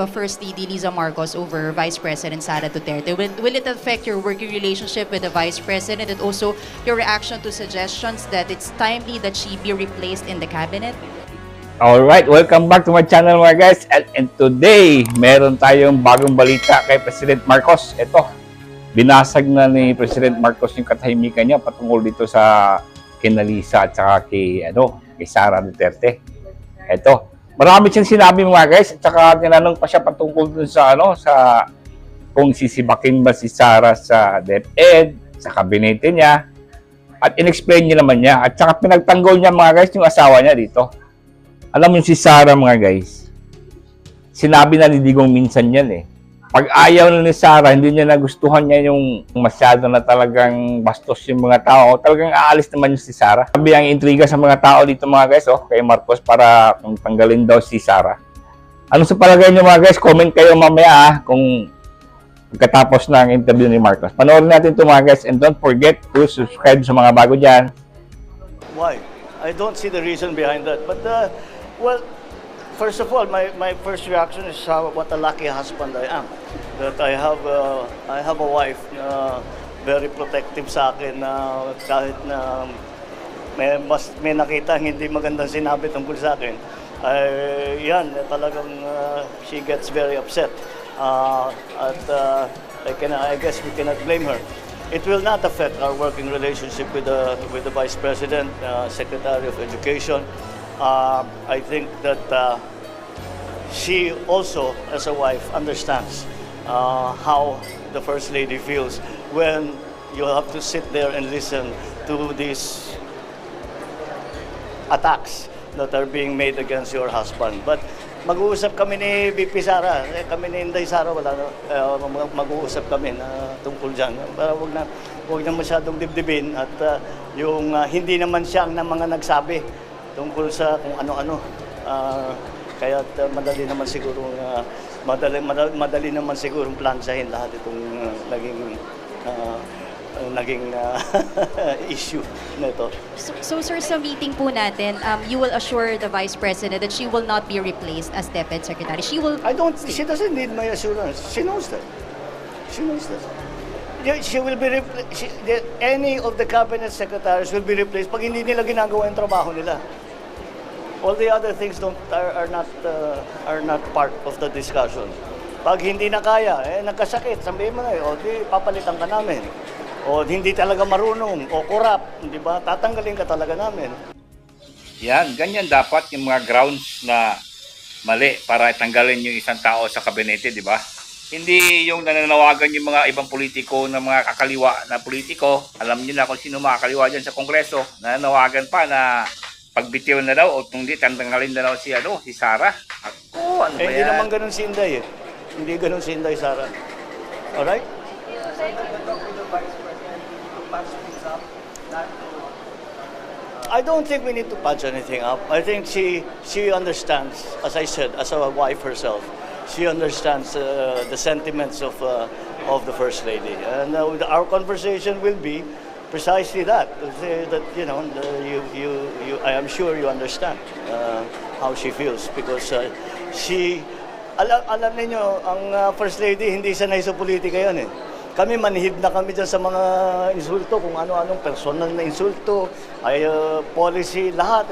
First Lady Liza Marcos over Vice President Sara Duterte. Will it affect your working relationship with the Vice President and also your reaction to suggestions that it's timely that she be replaced in the cabinet? Alright, welcome back to my channel mga guys. And today, meron tayong bagong balita kay President Marcos. Ito, binasag na ni President Marcos yung katahimikan niya patungkol dito sa kina Liza at saka kay Sara Duterte. Ito, marami siyang sinabi mga guys, at saka tinanong pa siya patungkol dun sa sa kung sisibakin ba si Sara sa DepEd, sa kabinete niya, at inexplain niya naman niya, at saka pinagtanggol niya mga guys yung asawa niya dito. Alam mo si Sara mga guys, sinabi na ni Digong minsan yan eh. Pag ayaw na ni Sara, hindi niya nagustuhan niya yung masyado na talagang bastos yung mga tao, talagang aalis naman yung si Sara. Sabi ang intriga sa mga tao dito mga guys, kay Marcos para tanggalin daw si Sara. Ano sa palagay niyo mga guys? Comment kayo mamaya kung pagkatapos ng interview ni Marcos. Panoorin natin ito mga guys, and don't forget to subscribe sa mga bago dyan. Why? I don't see the reason behind that. But, well, first of all, my first reaction is what a lucky husband I am. That I have a wife very protective sa akin na kahit na may nakita hindi magandang sinabi tungkol sa akin. Yan, talagang she gets very upset. I guess we cannot blame her. It will not affect our working relationship with the Vice President, Secretary of Education. I think that she also, as a wife, understands how the First Lady feels when you have to sit there and listen to these attacks that are being made against your husband. But mag-uusap kami ni VP Sara, kami ni Inday Sara, mag-uusap kami na tungkol dyan. Para huwag na masyadong dibdibin at yung hindi naman siya ang mga nagsabi tungkol sa kung ano-ano. Kaya madali naman siguro madali naman siguro plansahin lahat itong naging issue nito. So sir, sa meeting po natin, you will assure the Vice President that she will not be replaced as DepEd Secretary. She doesn't need my assurance. She knows that. She knows that. She will be any of the cabinet secretaries will be replaced pag hindi nila ginagawa yung trabaho nila. All the other things are not part of the discussion. Pag hindi na kaya, nagkasakit, sabihin mo na, di papalitan ka namin. O hindi talaga marunong, o korap, di ba? Tatanggalin ka talaga namin. Yan, ganyan dapat yung mga grounds na mali para tanggalin yung isang tao sa kabinete, di ba? Hindi yung nananawagan yung mga ibang politiko na mga kakaliwa na politiko. Alam niyo na kung sino makakaliwa dyan sa Kongreso. Nananawagan pa na pagbitiw na daw o hindi tanggalin na daw si Sara. Ako, ano ba yan? Hindi naman ganun si Inday eh. Hindi ganun si Inday Sara. Alright? I don't think we need to patch anything up. I think she understands, as I said, as a wife herself, she understands the sentiments of the First Lady. And our conversation will be precisely that. That I am sure you understand how she feels because alam niyo ang First Lady hindi sanay sa politika yan eh. Kami manhid na kami dyan sa mga insulto, kung ano-anong personal na insulto, policy, lahat.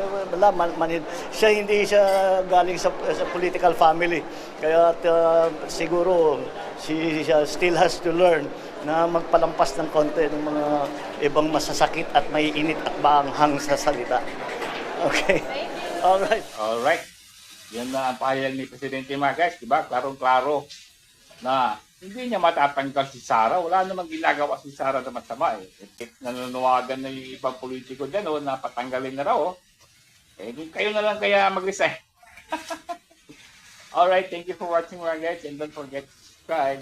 Manhid. Hindi siya galing sa political family. Kaya siguro she still has to learn na magpalampas ng konti ng mga ibang masasakit at may init at baanghang sa salita. Okay? Alright. Yan na ang pahayag ni Presidente mga guys, diba? Klarong-klaro na hindi niya matatanggal si Sara. Wala namang ginagawa si Sara na masama eh. Nananawagan na yung ibang politiko dyan na patanggalin na raw. Kayo na lang kaya mag-resign. Alright, thank you for watching mga guys and don't forget to subscribe.